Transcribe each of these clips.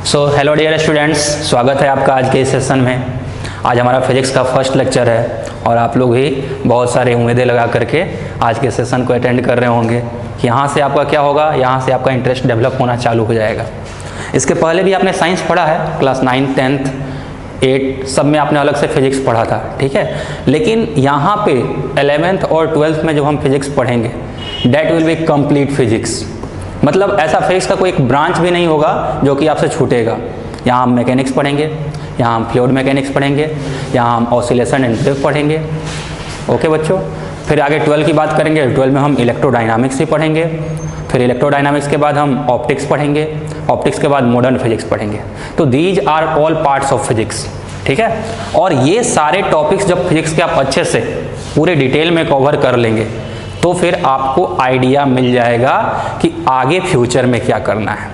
Hello dear students, स्वागत है आपका आज के इस सेशन में। आज हमारा फिजिक्स का फर्स्ट लेक्चर है और आप लोग भी बहुत सारी उम्मीदें लगा करके आज के सेशन को अटेंड कर रहे होंगे कि यहाँ से आपका क्या होगा, यहाँ से आपका इंटरेस्ट डेवलप होना चालू हो जाएगा। इसके पहले भी आपने साइंस पढ़ा है, क्लास 9, 10, 8 सब में आपने अलग से फिजिक्स पढ़ा था, ठीक है। लेकिन यहाँ पे 11th और 12th में जब हम फिजिक्स पढ़ेंगे that will be complete physics. मतलब ऐसा फिजिक्स का कोई एक ब्रांच भी नहीं होगा जो कि आपसे छूटेगा। यहाँ हम मैकेनिक्स पढ़ेंगे, यहाँ हम फ्लूइड मैकेनिक्स पढ़ेंगे, यहाँ हम ऑसिलेशन एंड वेव पढ़ेंगे। ओके बच्चों, फिर आगे 12 की बात करेंगे। 12 में हम इलेक्ट्रोडायनामिक्स भी पढ़ेंगे, फिर इलेक्ट्रोडायनामिक्स के बाद हम ऑप्टिक्स पढ़ेंगे, ऑप्टिक्स के बाद मॉडर्न फिजिक्स पढ़ेंगे। तो these are all parts of physics, ठीक है। और ये सारे टॉपिक्स जब फिजिक्स के आप अच्छे से पूरे डिटेल में कवर कर लेंगे तो फिर आपको आइडिया मिल जाएगा कि आगे फ्यूचर में क्या करना है।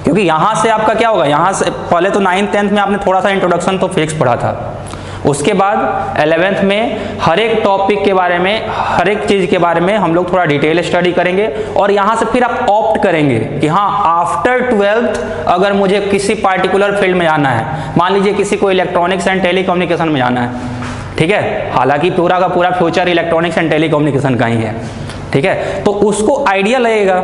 क्योंकि यहाँ से आपका क्या होगा, यहाँ से पहले तो 9th 10th में आपने थोड़ा सा इंट्रोडक्शन तो फिजिक्स पढ़ा था, उसके बाद 11th में हर एक टॉपिक के बारे में, हर एक चीज़ के बारे में हम लोग थोड़ा डिटेल स्टडी करेंगे। और यहाँ से फिर आप ऑप्ट करेंगे कि हाँ आफ्टर 12th अगर मुझे किसी पार्टिकुलर फील्ड में जाना है, मान लीजिए किसी को इलेक्ट्रॉनिक्स एंड टेलीकम्युनिकेशन में जाना है, ठीक है। हालांकि पूरा का पूरा फ्यूचर इलेक्ट्रॉनिक्स एंड टेलीकम्युनिकेशन का ही है, ठीक है। तो उसको आइडिया लगेगा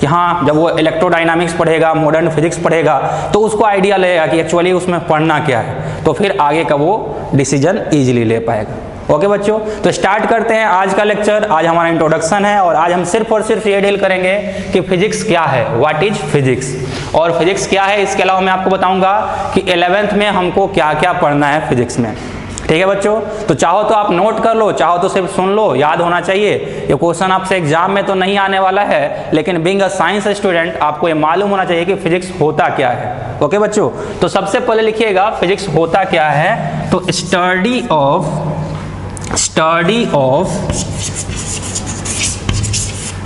कि हाँ जब वो इलेक्ट्रोडायनामिक्स पढ़ेगा, मॉडर्न फिजिक्स पढ़ेगा तो उसको आइडिया लगेगा कि एक्चुअली उसमें पढ़ना क्या है, तो फिर आगे का वो डिसीजन इजीली ले पाएगा। ओके बच्चों, तो स्टार्ट करते हैं आज का लेक्चर। आज हमारा इंट्रोडक्शन है और आज हम सिर्फ और सिर्फ ये डील करेंगे कि फिजिक्स क्या है, व्हाट इज फिजिक्स, और फिजिक्स क्या है। इसके अलावा मैं आपको बताऊंगा कि 11th में हमको क्या क्या पढ़ना है फिजिक्स में, ठीक है बच्चों। तो चाहो तो आप नोट कर लो, चाहो तो सिर्फ सुन लो, याद होना चाहिए। ये क्वेश्चन आपसे एग्जाम में तो नहीं आने वाला है, लेकिन बीइंग अ साइंस स्टूडेंट आपको ये मालूम होना चाहिए कि फिजिक्स होता क्या है। ओके बच्चों, तो सबसे पहले लिखिएगा फिजिक्स होता क्या है। तो study of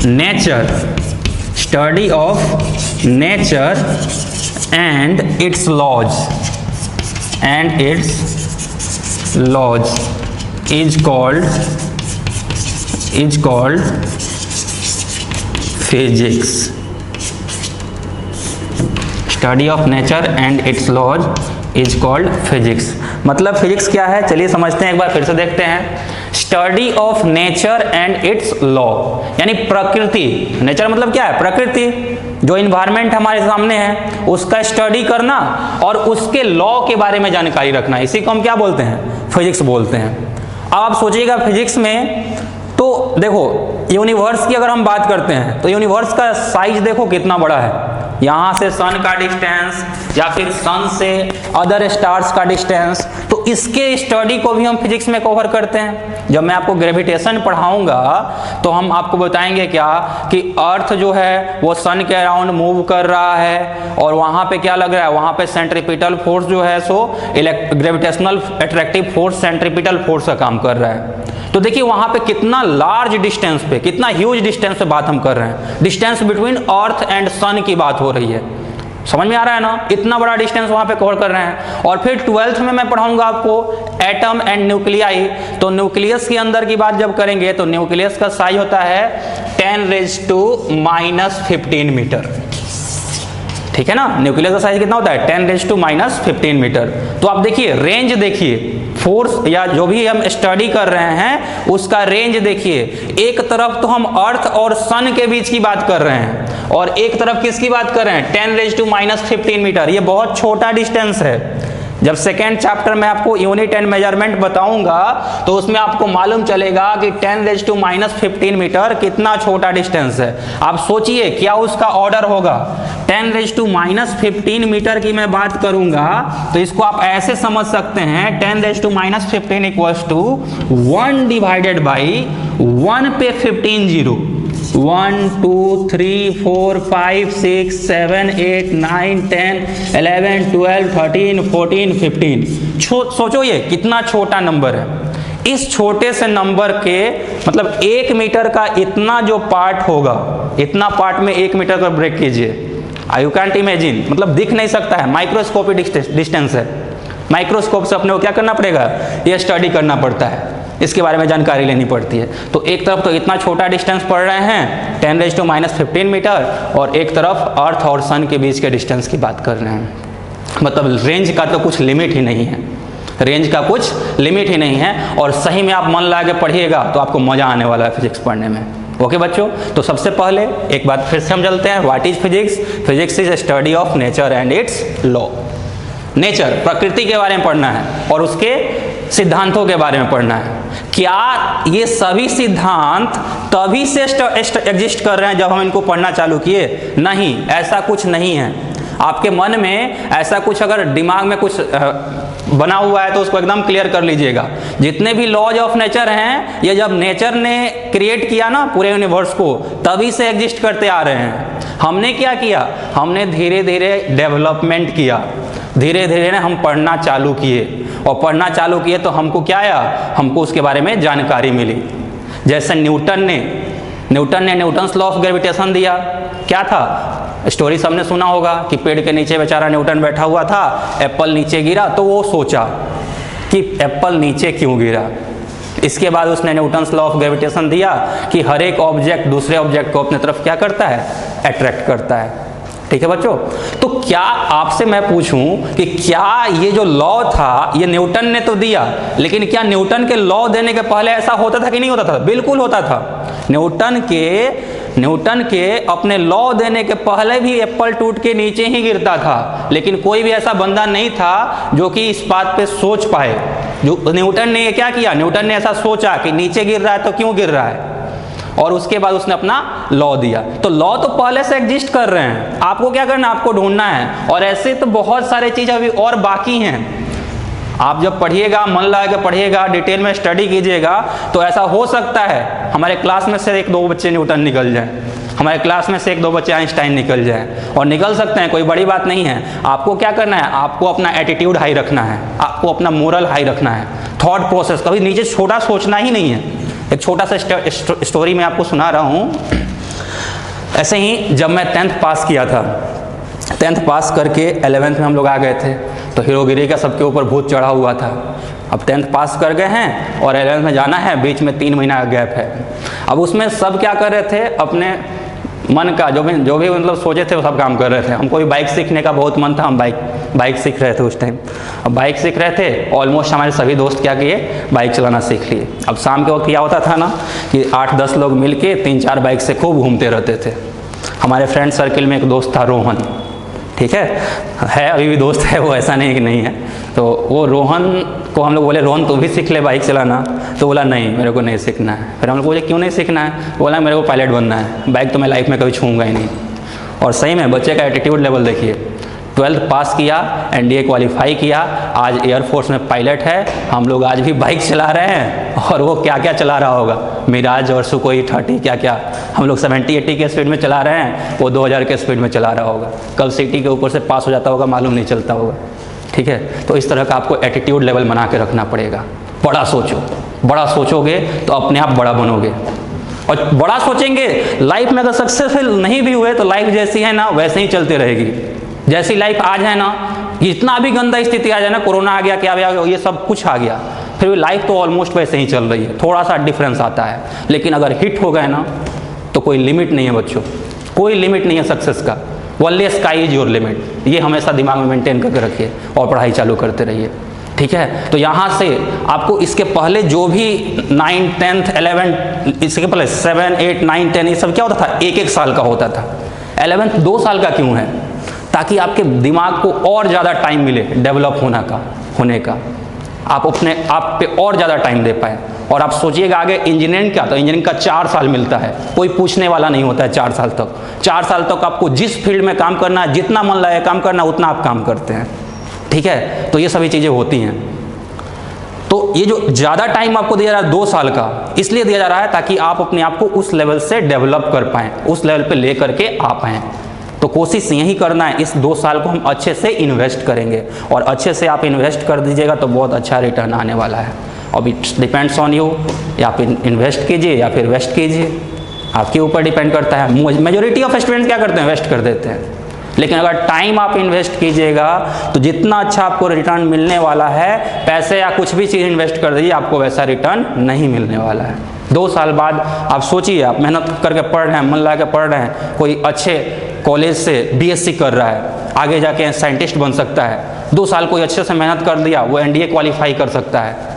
nature and its laws is called physics. Study of nature and its laws is called physics. मतलब फिजिक्स क्या है, चलिए समझते हैं, एक बार फिर से देखते हैं। Study of nature and it's law, यानी प्रकृति। नेचर मतलब क्या है, प्रकृति, जो इन्वायरमेंट हमारे सामने है उसका स्टडी करना और उसके लॉ के बारे में जानकारी रखना, इसी को हम क्या बोलते हैं, फिजिक्स बोलते हैं। अब आप सोचिएगा फिजिक्स में, तो देखो यूनिवर्स की अगर हम बात करते हैं तो यूनिवर्स का साइज देखो कितना बड़ा है। यहाँ से सन का डिस्टेंस या फिर सन से अदर स्टार्स का डिस्टेंस, तो इसके स्टडी को भी हम फिजिक्स में कवर करते हैं। जब मैं आपको ग्रेविटेशन पढ़ाऊंगा तो हम आपको बताएंगे क्या कि अर्थ जो है वो सन के अराउंड मूव कर रहा है और वहाँ पे क्या लग रहा है, वहाँ पे सेंट्रीपिटल फोर्स जो है so gravitational attractive force centripetal force का काम कर रहा है। तो देखिए वहाँ पे कितना लार्ज डिस्टेंस पे, कितना ह्यूज डिस्टेंस पे बात हम कर रहे हैं। डिस्टेंस बिटवीन अर्थ एंड सन की बात हो रही है, समझ में आ रहा है ना, इतना बड़ा डिस्टेंस वहाँ पे कवर कर रहे हैं। और फिर 12th में मैं पढ़ाऊंगा आपको एटम एंड न्यूक्लियाई। तो न्यूक्लियस के अंदर की बात जब करेंगे तो न्यूक्लियस का साइज होता है 10⁻⁻15 मीटर, ठीक है ना। न्यूक्लियस का साइज कितना होता है, 10⁻⁻15 मीटर। तो आप देखिए रेंज, देखिए फोर्स या जो भी हम स्टडी कर रहे हैं उसका रेंज देखिए। एक तरफ तो हम अर्थ और सन के बीच की बात कर रहे हैं और एक तरफ किसकी बात कर रहे हैं, 10⁻⁻15 मीटर। ये बहुत छोटा डिस्टेंस है। जब सेकेंड चैप्टर में आपको यूनिट एंड मेजरमेंट बताऊंगा तो उसमें आपको मालूम चलेगा कि 10⁻⁻15 मीटर कितना छोटा डिस्टेंस है। आप सोचिए क्या उसका ऑर्डर होगा। 10⁻⁻15 मीटर की मैं बात करूंगा तो इसको आप ऐसे समझ सकते हैं, 10⁻⁻15 इक्वल्स टू 1 डिवाइडेड बाई 1 पे 15 जीरो, 1 2 3 4 5 6 7 8 9 10 11 12 13 14 15। सोचो ये कितना छोटा नंबर है। इस छोटे से नंबर के मतलब 1 मीटर का इतना जो पार्ट होगा, इतना पार्ट में 1 मीटर का ब्रेक कीजिए, यू कैंट इमेजिन, मतलब दिख नहीं सकता है, माइक्रोस्कोपिक डिस्टेंस है। माइक्रोस्कोप से अपने को क्या करना पड़ेगा, ये स्टडी करना पड़ता है, इसके बारे में जानकारी लेनी पड़ती है। तो एक तरफ तो इतना छोटा डिस्टेंस पढ़ रहे हैं 10⁻⁻15 मीटर और एक तरफ अर्थ और सन के बीच के डिस्टेंस की बात कर रहे हैं। मतलब रेंज का तो कुछ लिमिट ही नहीं है, रेंज का कुछ लिमिट ही नहीं है। और सही में आप मन लगा के पढ़िएगा तो आपको मज़ा आने वाला है फिजिक्स पढ़ने में। ओके बच्चों, तो सबसे पहले एक बात फिर से हम चलते हैं, what is physics? Physics is study of nature and it's law. Nature, प्रकृति के बारे में पढ़ना है और उसके सिद्धांतों के बारे में पढ़ना है। क्या ये सभी सिद्धांत तभी से एग्जिस्ट कर रहे हैं जब हम इनको पढ़ना चालू किए? नहीं, ऐसा कुछ नहीं है। आपके मन में ऐसा कुछ अगर दिमाग में कुछ बना हुआ है तो उसको एकदम क्लियर कर लीजिएगा। जितने भी लॉज ऑफ नेचर हैं, ये जब नेचर ने क्रिएट किया ना पूरे यूनिवर्स को, तभी से एग्जिस्ट करते आ रहे हैं। हमने क्या किया? हमने धीरे धीरे डेवलपमेंट किया, धीरे धीरे ना हम पढ़ना चालू किए, और पढ़ना चालू किए तो हमको क्या आया? हमको उसके बारे में जानकारी मिली। जैसे न्यूटन ने न्यूटन्स लॉ ऑफ ग्रेविटेशन दिया। क्या था? स्टोरी सबने सुना होगा कि पेड़ के नीचे बेचारा न्यूटन बैठा हुआ था, एप्पल नीचे गिरा तो वो सोचा कि एप्पल नीचे क्यों गिरा। इसके बाद उसने न्यूटन्स लॉ ऑफ ग्रेविटेशन दिया कि हर एक ऑब्जेक्ट दूसरे ऑब्जेक्ट को अपनी तरफ क्या करता है? अट्रैक्ट करता है। ठीक है बच्चों, तो क्या आपसे मैं पूछूं कि क्या ये जो लॉ था ये न्यूटन ने तो दिया, लेकिन क्या न्यूटन के लॉ देने के पहले ऐसा होता था कि नहीं होता था? बिल्कुल होता था। न्यूटन के अपने लॉ देने के पहले भी एप्पल टूट के नीचे ही गिरता था, लेकिन कोई भी ऐसा बंदा नहीं था जो कि इस बात पे सोच पाए। जो न्यूटन ने क्या किया? न्यूटन ने ऐसा सोचा कि नीचे गिर रहा है तो क्यों गिर रहा है, और उसके बाद उसने अपना लॉ दिया। तो लॉ तो पहले से एग्जिस्ट कर रहे हैं, आपको क्या करना है? आपको ढूंढना है। और ऐसे तो बहुत सारे चीज़ अभी और बाकी हैं। आप जब पढ़िएगा, मन लगा के पढ़िएगा, डिटेल में स्टडी कीजिएगा, तो ऐसा हो सकता है हमारे क्लास में से 1-2 बच्चे न्यूटन निकल जाएं, हमारे क्लास में से 1-2 बच्चे आइंस्टाइन निकल जाएं, और निकल सकते हैं, कोई बड़ी बात नहीं है। आपको क्या करना है? आपको अपना एटीट्यूड हाई रखना है, आपको अपना मोरल हाई रखना है, थॉट प्रोसेस कभी नीचे छोटा सोचना ही नहीं है। एक छोटा सा स्टोरी मैं आपको सुना रहा हूँ। ऐसे ही जब मैं 10th पास किया था, 10th पास करके 11th में हम लोग आ गए थे, तो हीरोगिरी का सबके ऊपर भूत चढ़ा हुआ था। अब 10th पास कर गए हैं और 11th में जाना है, बीच में 3 महीना का गैप है। अब उसमें सब क्या कर रहे थे? अपने मन का जो भी मतलब सोचे थे वो सब काम कर रहे थे। हमको भी बाइक सीखने का बहुत मन था, हम बाइक सीख रहे थे उस टाइम। अब बाइक सीख रहे थे, ऑलमोस्ट हमारे सभी दोस्त क्या किए? बाइक चलाना सीख लिए। अब शाम के वक्त क्या होता था ना कि 8-10 लोग मिल के 3-4 बाइक से खूब घूमते रहते थे। हमारे फ्रेंड सर्किल में एक दोस्त था रोहन, ठीक है अभी भी दोस्त है वो, ऐसा नहीं कि नहीं है। तो वो रोहन को हम लोग बोले, रोहन तू भी सीख ले बाइक चलाना। तो बोला नहीं, मेरे को नहीं सीखना है। फिर हम लोग बोले क्यों नहीं सीखना है? बोला मेरे को पायलट बनना है, बाइक तो मैं लाइफ में कभी छूँगा ही नहीं। और सही में बच्चे का एटीट्यूड लेवल देखिए, 12th पास किया, NDA क्वालिफाई किया, आज एयरफोर्स में पायलट है। हम लोग आज भी बाइक चला रहे हैं, और वो क्या क्या चला रहा होगा, मिराज और सुकोई 30 क्या क्या। हम लोग 70-80 के स्पीड में चला रहे हैं, वो 2000 के स्पीड में चला रहा होगा। कल सिटी के ऊपर से पास हो जाता होगा, मालूम नहीं चलता होगा। ठीक है, तो इस तरह का आपको एटीट्यूड लेवल बना के रखना पड़ेगा। बड़ा सोचो, बड़ा सोचोगे तो अपने आप बड़ा बनोगे, और बड़ा सोचेंगे। लाइफ में अगर सक्सेसफुल नहीं भी हुए तो लाइफ जैसी है ना वैसे ही चलती रहेगी। जैसी लाइफ आज है ना, जितना भी गंदा स्थिति आ जाए ना, कोरोना आ गया, क्या आ गया, ये सब कुछ आ गया, फिर भी लाइफ तो ऑलमोस्ट वैसे ही चल रही है, थोड़ा सा डिफरेंस आता है। लेकिन अगर हिट हो गए ना तो कोई लिमिट नहीं है बच्चों, कोई लिमिट नहीं है सक्सेस का। Only sky is your limit, ये हमेशा दिमाग में मेंटेन करके रखिए और पढ़ाई चालू करते रहिए। ठीक है, तो यहाँ से आपको इसके पहले जो भी 9, 10th, 11, इसके पहले 7, 8, 9, 10 ये सब क्या होता था? 1-1 साल का होता था। 11th 2 साल का क्यों है? ताकि आपके दिमाग को और ज़्यादा टाइम मिले डेवलप होने का, आप अपने आप पे और ज़्यादा टाइम दे पाए। और आप सोचिएगा आगे इंजीनियरिंग क्या, तो इंजीनियरिंग का 4 साल मिलता है, कोई पूछने वाला नहीं होता है 4 साल तक। 4 साल तक आपको जिस फील्ड में काम करना है, जितना मन लगे काम करना, उतना आप काम करते हैं। ठीक है, तो ये सभी चीज़ें होती हैं। तो ये जो ज़्यादा टाइम आपको दिया जा रहा है 2 साल का, इसलिए दिया जा रहा है ताकि आप अपने आप को उस लेवल से डेवलप कर पाएँ, उस लेवल पे ले करके आ पाएँ। तो कोशिश यही करना है, इस 2 साल को हम अच्छे से इन्वेस्ट करेंगे, और अच्छे से आप इन्वेस्ट कर दीजिएगा तो बहुत अच्छा रिटर्न आने वाला है। अब इट्स डिपेंड्स ऑन यू, या फिर इन्वेस्ट कीजिए या फिर वेस्ट कीजिए, आपके ऊपर डिपेंड करता है। मेजोरिटी ऑफ स्टूडेंट्स क्या करते हैं? वेस्ट कर देते हैं। लेकिन अगर टाइम आप इन्वेस्ट कीजिएगा तो जितना अच्छा आपको रिटर्न मिलने वाला है, पैसे या कुछ भी चीज़ इन्वेस्ट कर दीजिए, आपको वैसा रिटर्न नहीं मिलने वाला है। 2 साल बाद आप सोचिए, आप मेहनत करके पढ़ रहे हैं, मन लगा के पढ़ रहे हैं, कोई अच्छे कॉलेज से BSc कर रहा है, आगे जाके साइंटिस्ट बन सकता है। 2 साल कोई अच्छे से मेहनत कर दिया, वो NDA क्वालिफाई कर सकता है,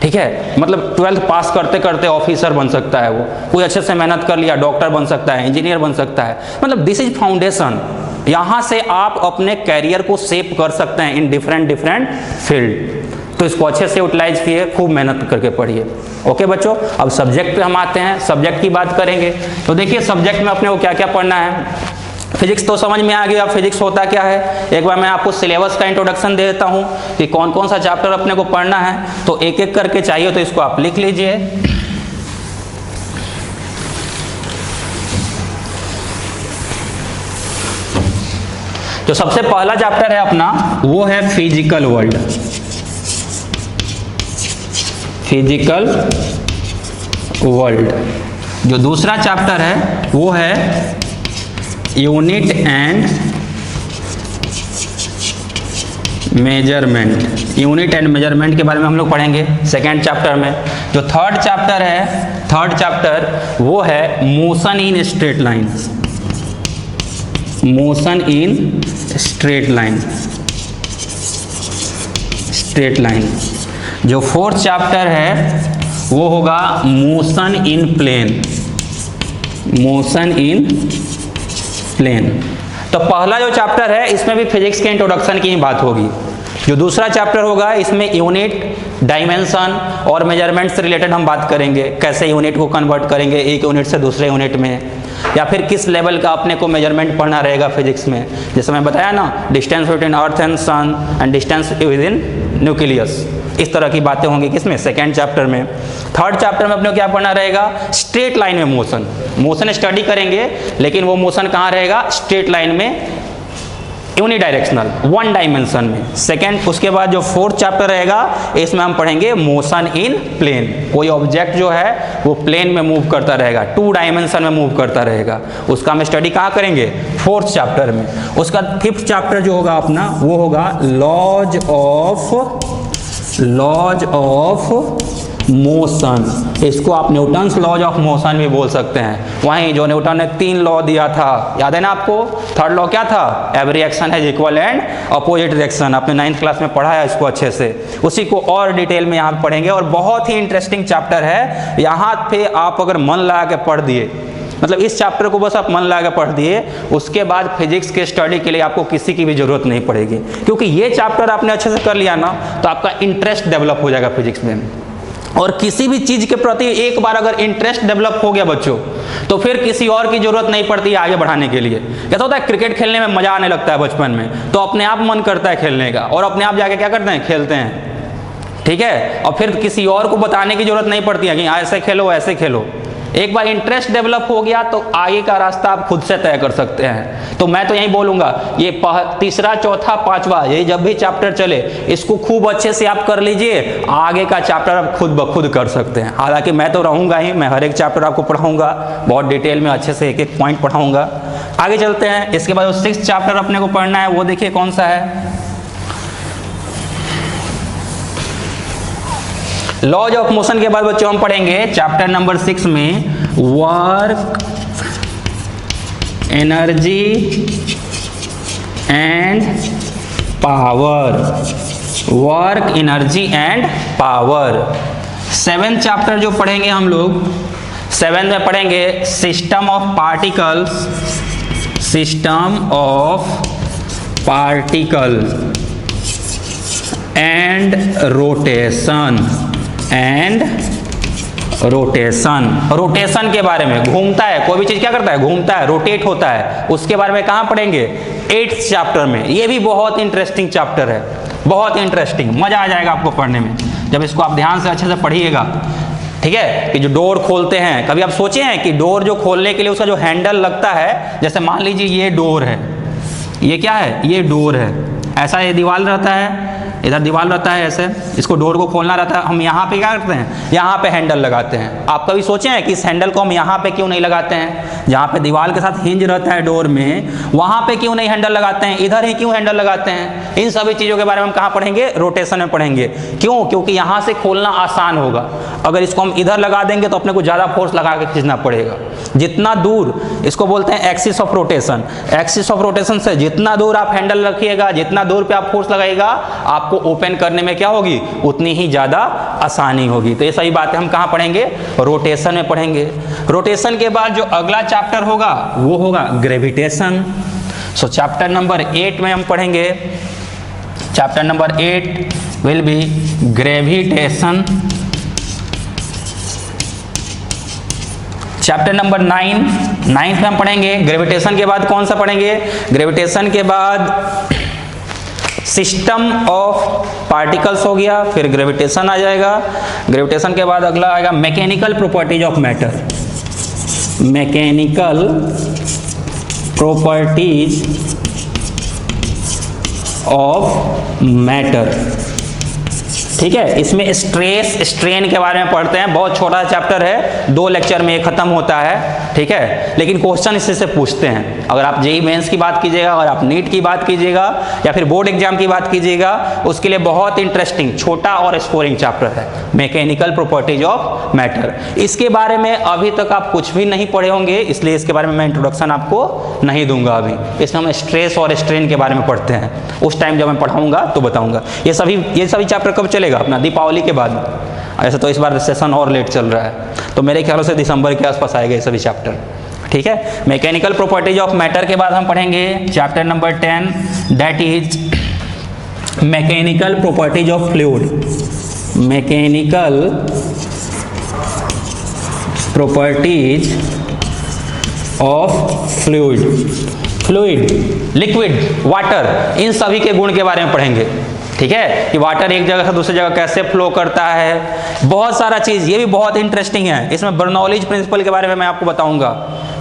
ठीक है, मतलब 12th पास करते करते ऑफिसर बन सकता है। वो कोई अच्छे से मेहनत कर लिया, डॉक्टर बन सकता है, इंजीनियर बन सकता है। मतलब दिस इज फाउंडेशन। यहाँ से आप अपने कैरियर को शेप कर सकते हैं इन डिफरेंट फील्ड। तो इसको अच्छे से यूटिलाइज किए, खूब मेहनत करके पढ़िए। ओके बच्चों, अब सब्जेक्ट पे हम आते हैं, सब्जेक्ट की बात करेंगे। तो देखिए सब्जेक्ट में अपने को क्या क्या पढ़ना है। फिजिक्स तो समझ में आ गया, फिजिक्स होता क्या है। एक बार मैं आपको सिलेबस का इंट्रोडक्शन दे देता हूँ कि कौन कौन सा चैप्टर अपने को पढ़ना है। तो एक एक करके चाहिए तो इसको आप लिख लीजिए। तो सबसे पहला चैप्टर है अपना, वो है फिजिकल वर्ल्ड। Physical world. जो दूसरा चैप्टर है वो है unit and measurement. Unit and measurement के बारे में हम लोग पढ़ेंगे सेकेंड चैप्टर में। जो थर्ड चैप्टर है, थर्ड चैप्टर वो है motion in straight line. Motion in straight line, straight line. जो फोर्थ चैप्टर है वो होगा motion in plane. Motion in plane. तो पहला जो चैप्टर है इसमें भी फिजिक्स के इंट्रोडक्शन की ही बात होगी। जो दूसरा चैप्टर होगा इसमें यूनिट, डायमेंशन और मेजरमेंट से रिलेटेड हम बात करेंगे। कैसे यूनिट को कन्वर्ट करेंगे एक यूनिट से दूसरे यूनिट में, या फिर किस लेवल का अपने को मेजरमेंट पढ़ना रहेगा फिजिक्स में। जैसे मैं बताया ना, distance between earth and sun and distance within nucleus. इस तरह की बातें होंगी किसमें, सेकेंड चैप्टर में। थर्ड चैप्टर में अपने को क्या पढ़ना रहेगा, स्ट्रेट लाइन में मोशन। मोशन स्टडी करेंगे, लेकिन वो मोशन कहाँ रहेगा, स्ट्रेट लाइन में, यूनिडायरेक्शनल, वन डायमेंशन में। सेकेंड, उसके बाद जो फोर्थ चैप्टर रहेगा इसमें हम पढ़ेंगे मोशन इन प्लेन। कोई ऑब्जेक्ट जो है वो प्लेन में मूव करता रहेगा, 2 डायमेंशन में मूव करता रहेगा। उसका हम स्टडी कहाँ करेंगे, फोर्थ चैप्टर में। उसका फिफ्थ चैप्टर जो होगा अपना वो होगा लॉज ऑफ मोशन। इसको आप न्यूटन्स लॉज ऑफ मोशन भी बोल सकते हैं। वहीं जो न्यूटन ने 3 लॉ दिया था, याद है ना आपको। थर्ड लॉ क्या था, every action has equal and opposite reaction. आपने 9th क्लास में पढ़ा है इसको अच्छे से। उसी को और डिटेल में यहाँ पढ़ेंगे, और बहुत ही इंटरेस्टिंग चैप्टर है। यहाँ पे आप अगर मन लगा के पढ़ दिए, मतलब इस चैप्टर को बस आप मन लगा के पढ़ दिए, उसके बाद फिजिक्स के स्टडी के लिए आपको किसी की भी जरूरत नहीं पड़ेगी। क्योंकि ये चैप्टर आपने अच्छे से कर लिया ना, तो आपका इंटरेस्ट डेवलप हो जाएगा फिजिक्स में। और किसी भी चीज के प्रति एक बार अगर इंटरेस्ट डेवलप हो गया बच्चों, तो फिर किसी और की जरूरत नहीं पड़ती है आगे बढ़ाने के लिए। कैसा होता है, क्रिकेट खेलने में मजा आने लगता है बचपन में, तो अपने आप मन करता है खेलने का, और अपने आप जाके क्या करते हैं, खेलते हैं, ठीक है। और फिर किसी और को बताने की जरूरत नहीं पड़ती है कि ऐसे खेलो ऐसे खेलो। एक बार इंटरेस्ट डेवलप हो गया तो आगे का रास्ता आप खुद से तय कर सकते हैं। तो मैं तो यही बोलूंगा, ये तीसरा, चौथा, पांचवा, ये जब भी चैप्टर चले इसको खूब अच्छे से आप कर लीजिए। आगे का चैप्टर आप खुद ब खुद कर सकते हैं। हालांकि मैं तो रहूंगा ही, मैं हर एक चैप्टर आपको पढ़ाऊंगा, बहुत डिटेल में अच्छे से एक एक पॉइंट पढ़ाऊंगा। आगे चलते हैं। इसके बाद 6th चैप्टर अपने को पढ़ना है, वो देखिए कौन सा है, लॉज ऑफ मोशन। के बाद बच्चों हम पढ़ेंगे चैप्टर नंबर 6 में work, energy and power. Work, energy and power. 7th chapter जो पढ़ेंगे हम लोग, 7th में पढ़ेंगे system of particles. System of particles and rotation. And rotation, rotation के बारे में, घूमता है कोई भी चीज, क्या करता है, घूमता है, रोटेट होता है, उसके बारे में कहाँ पढ़ेंगे, 8th चैप्टर में। ये भी बहुत इंटरेस्टिंग चैप्टर है, बहुत इंटरेस्टिंग, मजा आ जाएगा आपको पढ़ने में जब इसको आप ध्यान से अच्छे से पढ़िएगा। ठीक है, कि जो डोर खोलते हैं, कभी आप सोचे हैं कि डोर जो खोलने के लिए उसका जो हैंडल लगता है, जैसे मान लीजिए ये डोर है, ये क्या है, ये डोर है, ऐसा ये दीवार रहता है, इधर दीवार रहता है ऐसे, इसको डोर को खोलना रहता है, हम यहाँ पे क्या करते हैं, यहाँ पे हैंडल लगाते हैं। आप कभी सोचे हैं कि इस हैंडल को हम यहाँ पे क्यों नहीं लगाते हैं, जहाँ पे दीवार के साथ हिंज रहता है डोर में, वहाँ पे क्यों नहीं हैंडल लगाते हैं, इधर ही क्यों हैंडल लगाते हैं? इन सभी चीज़ों के बारे में हम कहाँ पढ़ेंगे, रोटेशन में पढ़ेंगे। क्यों? क्योंकि यहाँ से खोलना आसान होगा। अगर इसको हम इधर लगा देंगे तो अपने को ज़्यादा फोर्स लगा के खींचना पड़ेगा। जितना दूर, इसको बोलते हैं axis of rotation. Axis of rotation से जितना दूर आप हैंडल रखिएगा, जितना दूर पे आप फोर्स लगाइएगा, आपको ओपन करने में क्या होगी, उतनी ही ज़्यादा आसानी होगी। तो ये सही बात है, हम कहाँ पढ़ेंगे, रोटेशन में पढ़ेंगे। रोटेशन के बाद जो अगला चैप्टर होगा वो होगा ग्रेविटेशन। सो चैप्टर नंबर 8 में हम पढ़ेंगे, chapter number 8 will be gravitation. Chapter number 9 में हम पढ़ेंगे ग्रेविटेशन के बाद कौन सा पढ़ेंगे, ग्रेविटेशन के बाद सिस्टम ऑफ पार्टिकल्स हो गया, फिर ग्रेविटेशन आ जाएगा। ग्रेविटेशन के बाद अगला आएगा mechanical properties of matter. Mechanical properties of matter, ठीक है। इसमें स्ट्रेस स्ट्रेन के बारे में पढ़ते हैं, बहुत छोटा चैप्टर है, 2 लेक्चर में ये खत्म होता है, ठीक है। लेकिन क्वेश्चन इससे से पूछते हैं। अगर आप जेईई मेंस की बात कीजिएगा, अगर आप नीट की बात कीजिएगा या फिर बोर्ड एग्जाम की बात कीजिएगा, उसके लिए बहुत इंटरेस्टिंग, छोटा और स्कोरिंग चैप्टर है मैकेनिकल प्रॉपर्टीज ऑफ मैटर। इसके बारे में अभी तक आप कुछ भी नहीं पढ़े होंगे, इसलिए इसके बारे में मैं इंट्रोडक्शन आपको नहीं दूंगा अभी। इसमें हम स्ट्रेस और स्ट्रेन के बारे में पढ़ते हैं, उस टाइम जब मैं पढ़ाऊंगा तो बताऊंगा। ये सभी चैप्टर कब चलेगा, अपना दीपावली के बाद। ऐसे तो इस बार सेशन और लेट चल रहा है, तो मेरे ख्याल से दिसंबर के आसपास आएगा ये सभी चैप्टर, ठीक है। मैकेनिकल प्रॉपर्टीज ऑफ मैटर के बाद हम पढ़ेंगे chapter number 10, that is mechanical properties of fluid. Mechanical properties of fluid, liquid, water, इन सभी के गुण के बारे में पढ़ेंगे, ठीक है। कि वाटर एक जगह से दूसरी जगह कैसे फ्लो करता है, बहुत सारा चीज़, ये भी बहुत इंटरेस्टिंग है। इसमें बर्नौलीज प्रिंसिपल के बारे में मैं आपको बताऊंगा।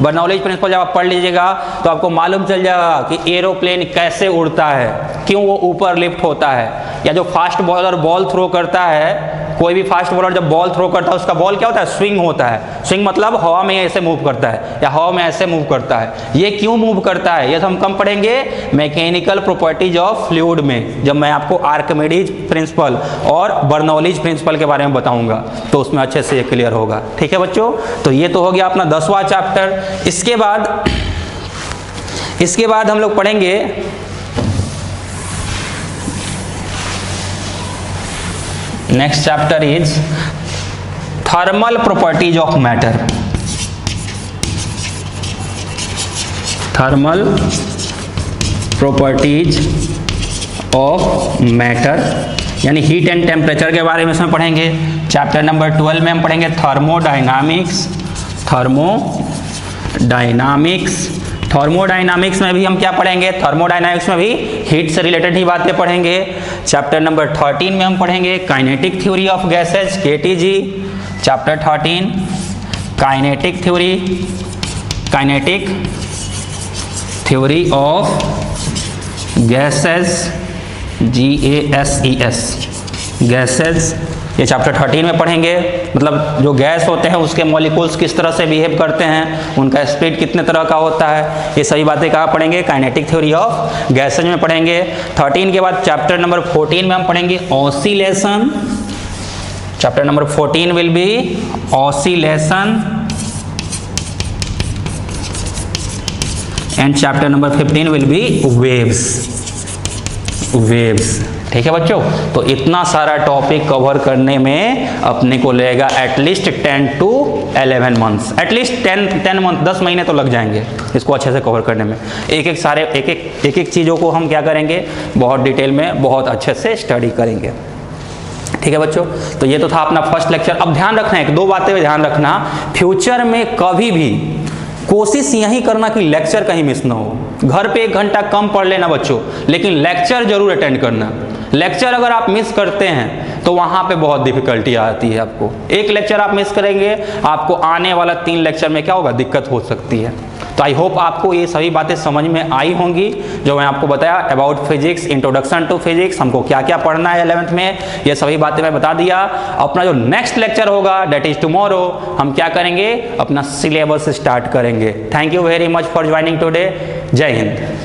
बर्नौलीज प्रिंसिपल जब आप पढ़ लीजिएगा तो आपको मालूम चल जाएगा कि एरोप्लेन कैसे उड़ता है, क्यों वो ऊपर लिफ्ट होता है, या जो फास्ट बॉलर बॉल थ्रो करता है, कोई भी फास्ट बॉलर जब बॉल थ्रो करता है उसका बॉल क्या होता है, स्विंग होता है। स्विंग मतलब हवा में ऐसे मूव करता है या हवा में ऐसे मूव करता है। ये क्यों मूव करता है, ये तो हम कम पढ़ेंगे मैकेनिकल प्रॉपर्टीज ऑफ फ्लूइड में, जब मैं आपको आर्किमिडीज प्रिंसिपल और बर्नौलीज प्रिंसिपल के बारे में बताऊंगा, तो उसमें अच्छे से क्लियर होगा, ठीक है बच्चों। तो ये तो हो गया अपना 10वां चैप्टर। इसके बाद हम लोग पढ़ेंगे next chapter is thermal properties of matter. Thermal properties of matter यानी हीट एंड टेम्परेचर के बारे में इसमें पढ़ेंगे। चैप्टर नंबर 12 में हम पढ़ेंगे थर्मोडायनामिक्स में भी हम क्या पढ़ेंगे, थर्मोडायनामिक्स में भी हीट से रिलेटेड ही बातें पढ़ेंगे। चैप्टर नंबर 13 में हम पढ़ेंगे kinetic theory of gases, KTG। Chapter 13 kinetic theory of gases, GASES, gases, ये चैप्टर 13 में पढ़ेंगे। मतलब जो गैस होते हैं उसके मॉलिक्यूल्स किस तरह से बिहेव करते हैं, उनका स्पीड कितने तरह का होता है, ये सभी बातें कहाँ पढ़ेंगे, काइनेटिक थ्योरी ऑफ गैसेज में पढ़ेंगे। 13 के बाद चैप्टर नंबर 14 में हम पढ़ेंगे oscillation. Chapter number 14 will be oscillation and chapter number 15 will be waves, ठीक है बच्चों। तो इतना सारा टॉपिक कवर करने में अपने को लगेगा at least 10 to 11 months, at least 10 month, 10 महीने तो लग जाएंगे इसको अच्छे से कवर करने में। एक एक चीज़ों को हम क्या करेंगे, बहुत डिटेल में बहुत अच्छे से स्टडी करेंगे, ठीक है बच्चों। तो ये तो था अपना फर्स्ट लेक्चर। अब ध्यान रखना है, 2 बातें में ध्यान रखना, फ्यूचर में कभी भी कोशिश यही करना कि लेक्चर कहीं मिस ना हो। घर पे 1 घंटा कम पढ़ लेना बच्चों, लेकिन लेक्चर जरूर अटेंड करना। लेक्चर अगर आप मिस करते हैं तो वहाँ पे बहुत डिफिकल्टी आती है आपको। एक लेक्चर आप मिस करेंगे, आपको आने वाला 3 लेक्चर में क्या होगा, दिक्कत हो सकती है। तो आई होप आपको ये सभी बातें समझ में आई होंगी जो मैं आपको बताया about physics, introduction to physics, हमको क्या क्या पढ़ना है 11th में, ये सभी बातें मैं बता दिया। अपना जो नेक्स्ट लेक्चर होगा दैट इज टुमारो, हम क्या करेंगे, अपना सिलेबस स्टार्ट करेंगे। Thank you very much for joining today. जय हिंद।